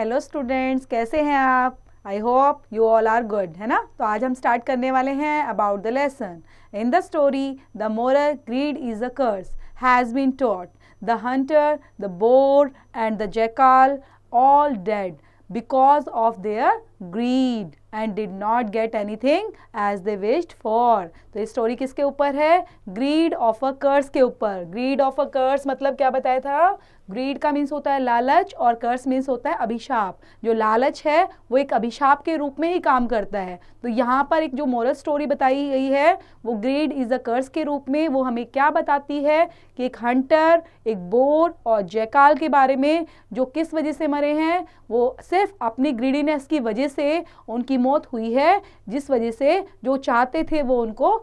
Hello students, कैसे हैं आप? I hope you all are good, है ना। तो आज हम स्टार्ट करने वाले हैं about the lesson. In the story the moral greed is a curse has been taught the hunter, the boar and the jackal all dead because of their greed and did not get anything as they wished for। तो ये story किसके ऊपर है? Grid of a कर्स के ऊपर। Grid of a कर्स मतलब क्या बताया था? ग्रीड का मीन्स होता है लालच और कर्स मीन्स होता है अभिशाप। जो लालच है वो एक अभिशाप के रूप में ही काम करता है। तो यहाँ पर एक जो मोरल स्टोरी बताई गई है वो ग्रीड इज अ कर्स के रूप में वो हमें क्या बताती है कि एक हंटर, एक बोर और जैकाल के बारे में जो किस वजह से मरे हैं, वो सिर्फ अपनी ग्रीडीनेस की वजह से उनकी मौत हुई है, जिस वजह से जो चाहते थे वो उनको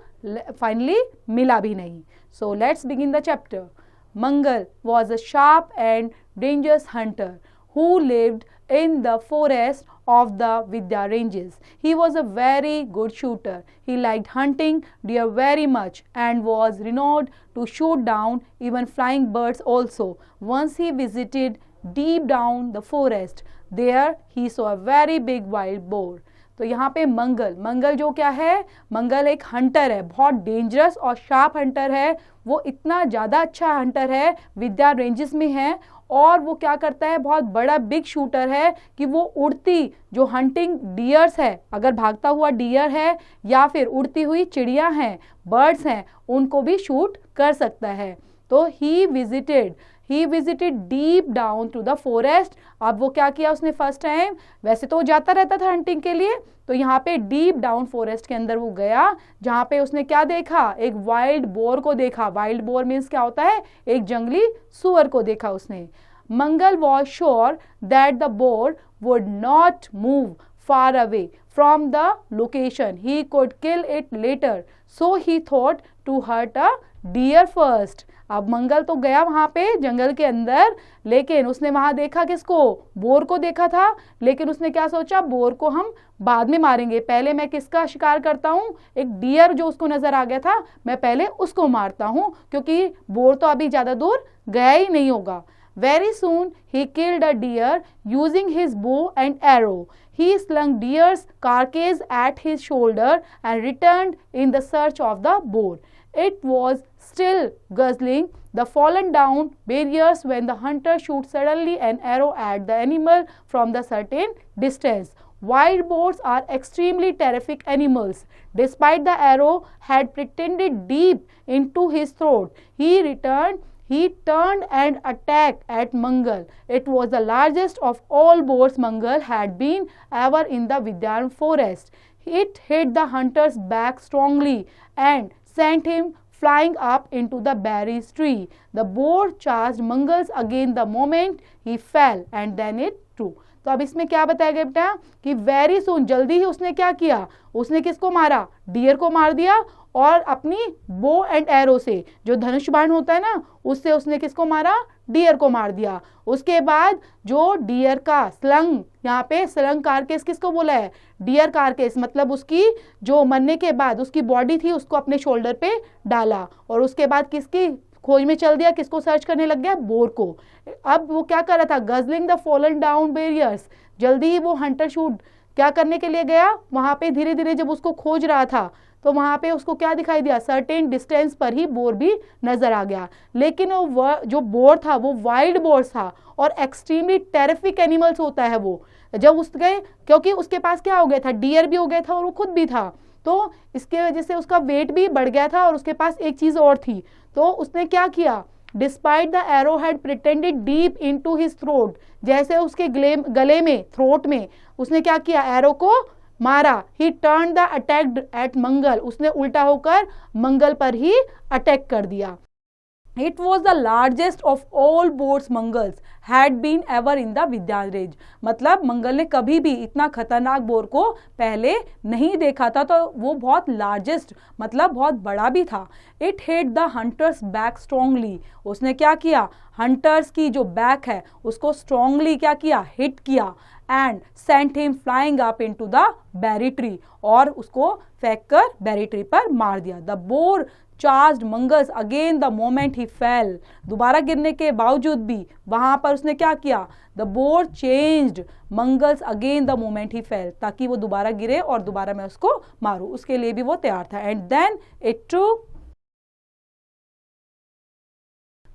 फाइनली मिला भी नहीं। So let's begin the chapter. Mangal was a sharp and dangerous hunter who lived in the forest of the Vidya ranges. He was a very good shooter. He liked hunting deer very much and was renowned to shoot down even flying birds also. Once he visited deep down the forest. There he saw a very big wild boar. तो यहाँ पे मंगल जो क्या है? मंगल एक Hunter है, बहुत dangerous और शार्प हंटर है। वो इतना ज़्यादा अच्छा हंटर है, विद्या रेंजेस में है, और वो क्या करता है, बहुत बड़ा बिग शूटर है कि वो उड़ती जो हंटिंग डियर्स है, अगर भागता हुआ डियर है या फिर उड़ती हुई चिड़िया हैं, बर्ड्स हैं, उनको भी शूट कर सकता है। तो he visited deep down to the forest. अब वो क्या किया उसने फर्स्ट टाइम? वैसे तो वो जाता रहता था हंटिंग के लिए, तो यहाँ पे डीप डाउन फॉरेस्ट के अंदर वो गया, जहाँ पे उसने क्या देखा? एक वाइल्ड बोर को देखा। वाइल्ड बोर मीन्स क्या होता है? एक जंगली सुअर को देखा उसने। Mangal was sure that the boar would not move far away from the location. He could kill it later. So he thought to hurt a deer first. अब मंगल तो गया वहां पे जंगल के अंदर, लेकिन उसने वहां देखा किसको? बोर को देखा था। लेकिन उसने क्या सोचा? बोर को हम बाद में मारेंगे, पहले मैं किसका शिकार करता हूँ? एक डियर जो उसको नजर आ गया था, मैं पहले उसको मारता हूँ, क्योंकि बोर तो अभी ज्यादा दूर गया ही नहीं होगा। Very soon he killed a deer using his bow and arrow. He slung deer's carcass at his shoulder and returned in the search of the boar. It was still guzzling the fallen down barriers when the hunter shoots suddenly an arrow at the animal from the certain distance. Wild boars are extremely terrific animals. Despite the arrow had pretended deep into his throat, he turned and attacked at Mangal. It was the largest of all boars Mangal had been ever in the Vidyan forest. It hit the hunter's back strongly and sent him flying up into the berries tree. The boar charged Mangal's again the moment he fell, and then it too. तो अब इसमें क्या बताया गया बेटा कि very soon, जल्दी ही उसने क्या किया? उसने किसको मारा? डियर को मार दिया, और अपनी बो एंड एरो से, जो धनुष बाण होता है ना, उससे उसने किसको मारा? डियर को मार दिया। उसके बाद जो डियर का स्लंग, यहाँ पे स्लंग कारकेस किसको बोला है? डियर कारकेस, मतलब उसकी जो मरने के बाद उसकी बॉडी थी उसको अपने शोल्डर पे डाला, और उसके बाद किसकी खोज में चल दिया? किसको सर्च करने लग गया? बोर को। अब वो क्या कर रहा था? Guzzling the fallen down barriers. जल्दी ही वो हंटर शूट क्या करने के लिए गया? वहां पे धीरे धीरे जब उसको खोज रहा था तो वहां पे उसको क्या दिखाई दिया? सर्टेन डिस्टेंस पर ही बोर भी नजर आ गया। लेकिन वो जो बोर था वो वाइल्ड बोर था और एक्सट्रीमली टेरिफिक एनिमल्स होता है वो। जब उसके, क्योंकि उसके पास क्या हो गया था? डियर भी हो गया था और वो खुद भी था, तो इसके वजह से उसका वेट भी बढ़ गया था, और उसके पास एक चीज और थी। तो उसने क्या किया? Despite the arrow had pretended deep into his throat, जैसे उसके गले में, थ्रोट में उसने क्या किया? एरो को मारा। He turn the attack at Mangal, उसने उल्टा होकर मंगल पर ही अटैक कर दिया। It was the largest of all boars Mangals had been ever in the Vidyan range. मतलब मंगल ने कभी भी इतना खतरनाक बोर को पहले नहीं देखा था, तो वो बहुत लार्जेस्ट मतलब बहुत बड़ा भी था। It hit the hunter's back strongly. उसने क्या किया? हंटर्स की जो बैक है उसको स्ट्रांगली क्या किया? हिट किया, and sent him flying up into the berry tree, और उसको फेंक कर बेरी ट्री पर मार दिया। The boar charged mangles again the moment he fell. दोबारा गिरने के बावजूद भी वहां पर उसने क्या किया, the bore changed Mangal's again the moment he fail, ताकि वो दोबारा गिरे और दोबारा मैं उसको मारूं, उसके लिए भी वो तैयार था। And then it too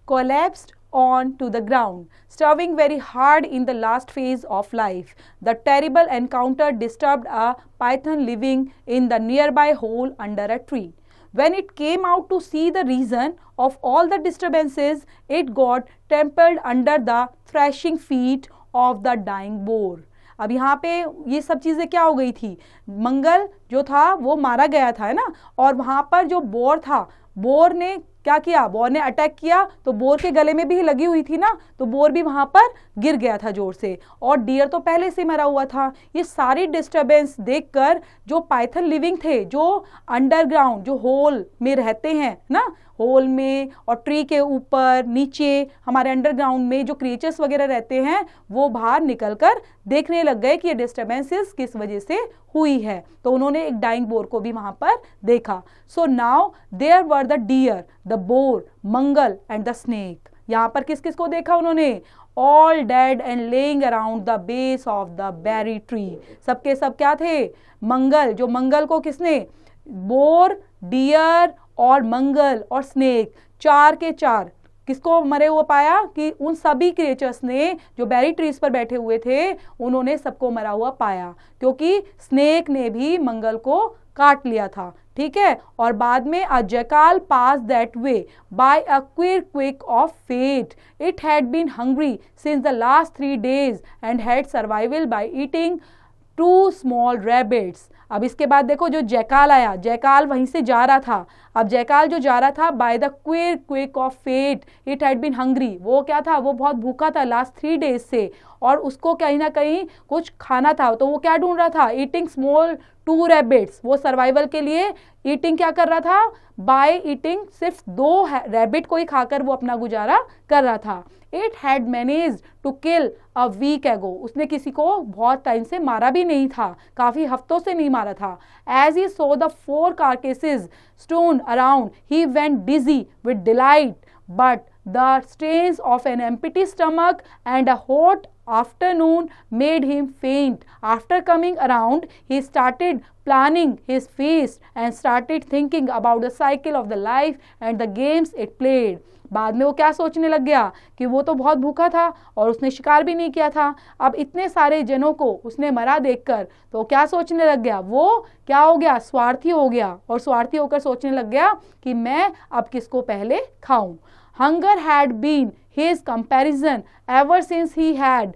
collapsed on to the ground, starving very hard in the last phase of life. The terrible encounter disturbed a python living in the nearby hole under a tree. When it came out to see the reason of all the disturbances, it got trampled under the thrashing feet of the dying boar. अब यहाँ पे ये सब चीज़ें क्या हो गई थी, मंगल जो था वो मारा गया था, है ना, और वहाँ पर जो बोर था, बोर ने क्या किया, बोर ने अटैक किया, तो बोर के गले में भी लगी हुई थी ना, तो बोर भी वहां पर गिर गया था जोर से, और डियर तो पहले से मरा हुआ था। ये सारी डिस्टरबेंस देखकर जो पाइथन लिविंग थे, जो अंडरग्राउंड, जो होल में रहते हैं ना, होल में और ट्री के ऊपर नीचे हमारे अंडरग्राउंड में जो क्रिएचर्स वगैरह रहते हैं, वो बाहर निकलकर देखने लग गए कि ये डिस्टर्बेंसेस किस वजह से हुई है। तो उन्होंने एक डाइंग बोर को भी वहां पर देखा। So now there were the deer, the boar, मंगल एंड द स्नेक। यहाँ पर किस किस को देखा उन्होंने, all dead and lying around the base of the berry tree. सबके सब क्या थे, मंगल, जो मंगल को किसने, बोर, डियर और मंगल और स्नेक, चार के चार किसको मरे हुए पाया, कि उन सभी क्रिएचर्स ने जो बेरी ट्रीज पर बैठे हुए थे, उन्होंने सबको मरा हुआ पाया, क्योंकि स्नेक ने भी मंगल को काट लिया था। ठीक है, और बाद में a jackal pass that way by a quirk quick of fate, it had been hungry since the last 3 days and had survival by eating 2 small rabbits। अब इसके बाद देखो जो जैकाल आया, जैकाल वहीं से जा रहा था। अब जैकाल जो जा रहा था, by the quirk quick of fate it had been hungry, वो क्या था, वो बहुत भूखा था लास्ट 3 days से, और उसको कहीं ना कहीं कुछ खाना था। तो वो क्या ढूंढ रहा था, ईटिंग स्मॉल 2 rabbits, वो सर्वाइवल के लिए ईटिंग क्या कर रहा था, बाय ईटिंग सिर्फ 2 रैबिट को ही खाकर वो अपना गुजारा कर रहा था। It had managed to kill a week ago, उसने किसी को बहुत टाइम से मारा भी नहीं था, काफी हफ्तों से नहीं मारा था। As he saw the 4 carcasses strewn around, he went dizzy with delight, but the strains of an empty stomach and a hot afternoon made him faint. After coming around, he started planning his feast and started thinking about the cycle of the life and the games it played. बाद में वो क्या सोचने लग गया कि वो तो बहुत भूखा था और उसने शिकार भी नहीं किया था, अब इतने सारे जनों को उसने मरा देखकर तो क्या सोचने लग गया, वो क्या हो गया, स्वार्थी हो गया, और स्वार्थी होकर सोचने लग गया कि मैं अब किसको पहले खाऊं। Hunger had been his comparison ever since he had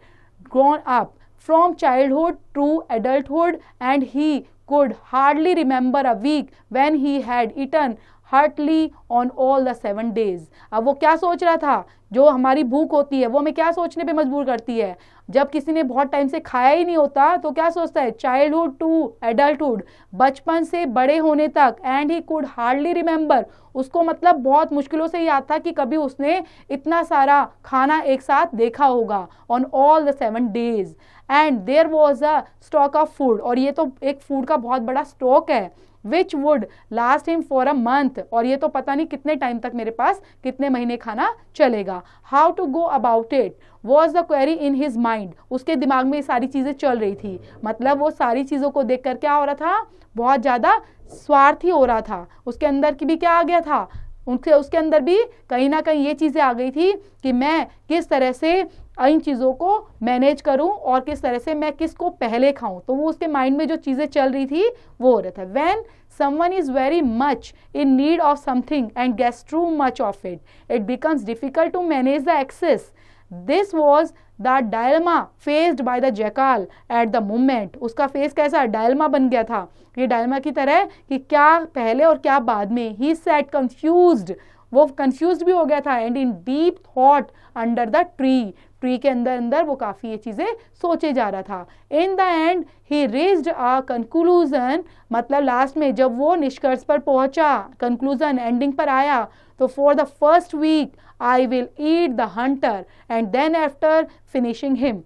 grown up from childhood to adulthood, and he could hardly remember a week when he had eaten heartily on all the 7 days। अब वो क्या सोच रहा था, जो हमारी भूख होती है वो हमें क्या सोचने पे मजबूर करती है, जब किसी ने बहुत टाइम से खाया ही नहीं होता तो क्या सोचता है, चाइल्डहुड टू एडल्टहुड, बचपन से बड़े होने तक, and he could hardly remember, उसको मतलब बहुत मुश्किलों से याद था कि कभी उसने इतना सारा खाना एक साथ देखा होगा, on all the 7 days, and there was a stock of food, और ये तो एक फूड का बहुत बड़ा स्टॉक है, which would last him for a month, और ये तो पता नहीं कितने टाइम तक मेरे पास, कितने महीने खाना चलेगा। How to go about it was the query in his mind, उसके दिमाग में ये सारी चीजें चल रही थी, मतलब वो सारी चीजों को देखकर क्या हो रहा था, बहुत ज्यादा स्वार्थी हो रहा था, उसके अंदर की भी क्या आ गया था, उसके अंदर भी कहीं ना कहीं ये चीजें आ गई थी कि मैं किस तरह से इन चीज़ों को मैनेज करूं और किस तरह से मैं किसको पहले खाऊं, तो वो उसके माइंड में जो चीज़ें चल रही थी वो हो रहा था। When someone is very much in need of something and gets too much of it, it becomes difficult to manage the excess. This was the dilemma faced by the jackal at the moment. उसका face कैसा, dilemma बन गया था, ये dilemma की तरह कि क्या पहले और क्या बाद में। He sat confused, वो कंफ्यूज भी हो गया था, and in deep thought under the tree, tree के अंदर अंदर वो काफी ये चीजें सोचे जा रहा था। In the and he reached a conclusion, मतलब लास्ट में जब वो निष्कर्ष पर पहुंचा, कंक्लूजन एंडिंग पर आया, तो for the first week I will eat the hunter and then after finishing him,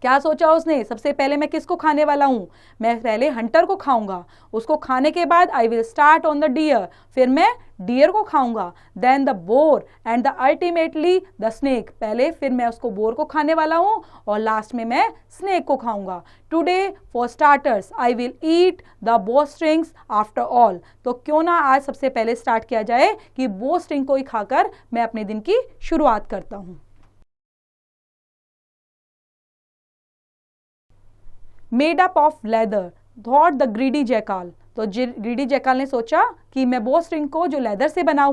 क्या सोचा उसने, सबसे पहले मैं किसको खाने वाला हूँ, मैं पहले हंटर को खाऊंगा, उसको खाने के बाद I will start on the deer, फिर मैं डियर को खाऊंगा, then the boar and the ultimately the snake, पहले फिर मैं उसको बोर को खाने वाला हूँ और लास्ट में मैं स्नेक को खाऊंगा। Today for starters I will eat the बो स्ट्रिंग्स आफ्टर ऑल, तो क्यों ना आज सबसे पहले स्टार्ट किया जाए कि बो स्ट्रिंग को ही खाकर मैं अपने दिन की शुरुआत करता हूँ। Made up of leather thought the greedy jackal, तो ग्रीडी जैकाल ने सोचा कि मैं बो स्ट्रिंग को जो लेदर से बना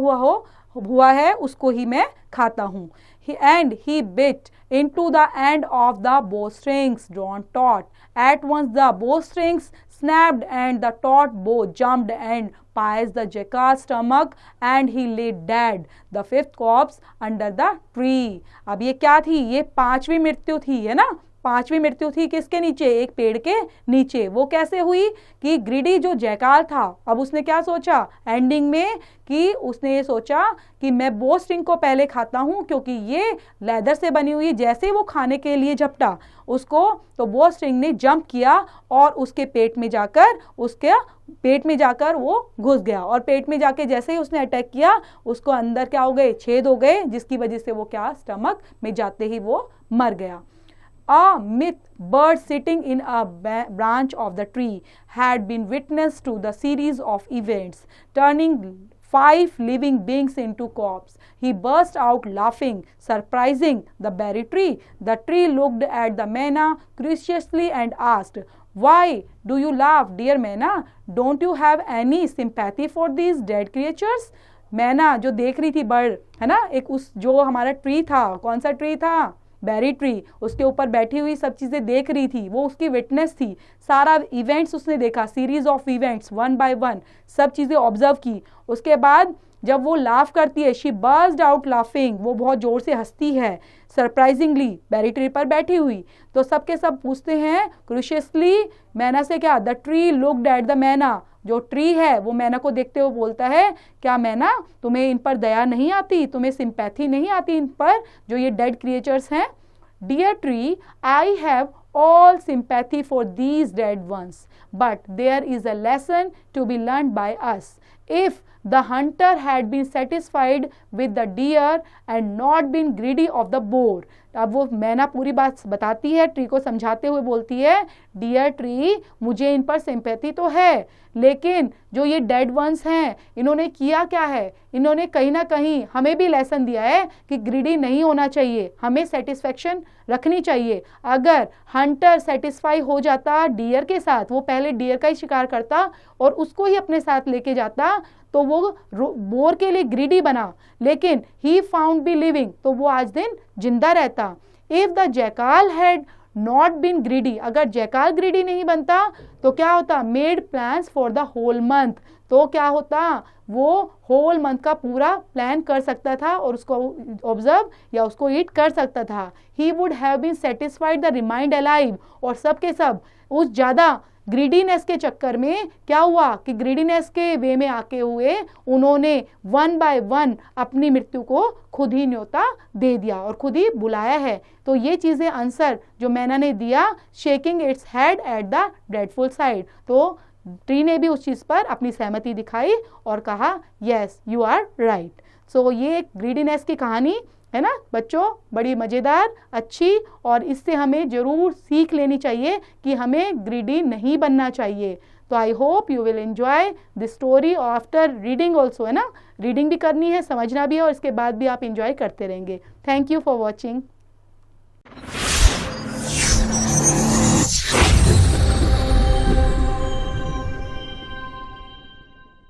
हुआ है उसको ही मैं खाता हूँ। And he bit into the end of the bowstrings drawn taut. At once the bowstrings snapped and the taut bow jumped and pierced the jackal's stomach and he lay dead, the fifth corpse under the tree. अब ये क्या थी, ये पांचवी मृत्यु थी, है ना, पांचवी मृत्यु थी किसके नीचे, एक पेड़ के नीचे। वो कैसे हुई कि ग्रीडी जो जैकाल था, अब उसने क्या सोचा एंडिंग में कि उसने ये सोचा कि मैं बो स्ट्रिंग को पहले खाता हूं क्योंकि ये लेदर से बनी हुई, जैसे वो खाने के लिए झपटा उसको तो बो स्ट्रिंग ने जंप किया और उसके पेट में जाकर वो घुस गया और पेट में जाके जैसे ही उसने अटैक किया उसको अंदर क्या हो गए, छेद हो गए, जिसकी वजह से वो क्या स्टमक में जाते ही वो मर गया। A myth bird sitting in a branch of the tree had been witness to the series of events, turning 5 living beings into corpses. He burst out laughing, surprising the berry tree. The tree looked at the manna curiously and asked, "Why do you laugh, dear manna? Don't you have any sympathy for these dead creatures?" मैना जो देख रही थी bird, है ना, एक उस जो हमारा ट्री था, कौन सा ट्री था, बेरी ट्री, उसके ऊपर बैठी हुई सब चीज़ें देख रही थी, वो उसकी विटनेस थी, सारा इवेंट्स उसने देखा, series of events one by one सब चीज़ें ऑब्जर्व की। उसके बाद जब वो लाफ करती है, शी बर्स्ट आउट लाफिंग, वो बहुत ज़ोर से हंसती है, सरप्राइजिंगली बेरी ट्री पर बैठी हुई। तो सबके सब पूछते हैं क्रूशियसली मैना से, क्या, the tree looked at the मैना, जो ट्री है वो मैना को देखते हुए बोलता है, क्या मैना तुम्हें इन पर दया नहीं आती, तुम्हें सिंपैथी नहीं आती इन पर जो ये डेड क्रिएचर्स हैं। Dear tree, I have all sympathy for these dead ones, but there is a lesson to be learned by us. If the hunter had been satisfied with the deer and not been greedy of the boar, अब वो मैना पूरी बात बताती है, tree को समझाते हुए बोलती है, डियर ट्री मुझे इन पर सिंपैथी तो है, लेकिन जो ये डेड वंस हैं इन्होंने किया क्या है, इन्होंने कहीं ना कहीं हमें भी लेसन दिया है कि ग्रीडी नहीं होना चाहिए, हमें सेटिस्फेक्शन रखनी चाहिए। अगर हंटर सेटिस्फाई हो जाता डियर के साथ, वो पहले डियर का ही शिकार करता और उसको ही अपने साथ लेके जाता, तो वो बोर के लिए ग्रीडी बना, लेकिन ही फाउंड बी लिविंग, तो वो आज दिन जिंदा रहता। If the jackal had not been greedy, अगर जैकाल ग्रीडी नहीं बनता तो क्या होता, made plans for the whole month, तो क्या होता, वो होल मंथ का पूरा प्लान कर सकता था और उसको ऑब्जर्व या उसको ईट कर सकता था। He would have been satisfied the remind alive, और सब के सब उस ज़्यादा ग्रीडीनेस के चक्कर में क्या हुआ कि ग्रीडीनेस के वे में आके हुए उन्होंने वन बाय वन अपनी मृत्यु को खुद ही न्योता दे दिया और खुद ही बुलाया है। तो ये चीज़ें आंसर जो मैना ने दिया, shaking its head at the dreadful side, तो ट्री ने भी उस चीज़ पर अपनी सहमति दिखाई और कहा यस यू आर राइट। सो ये एक ग्रीडीनेस की कहानी है ना बच्चों, बड़ी मज़ेदार, अच्छी, और इससे हमें ज़रूर सीख लेनी चाहिए कि हमें ग्रीडी नहीं बनना चाहिए। तो आई hope you will enjoy this story after reading also, है ना, रीडिंग भी करनी है, समझना भी है और इसके बाद भी आप एंजॉय करते रहेंगे। Thank you for watching.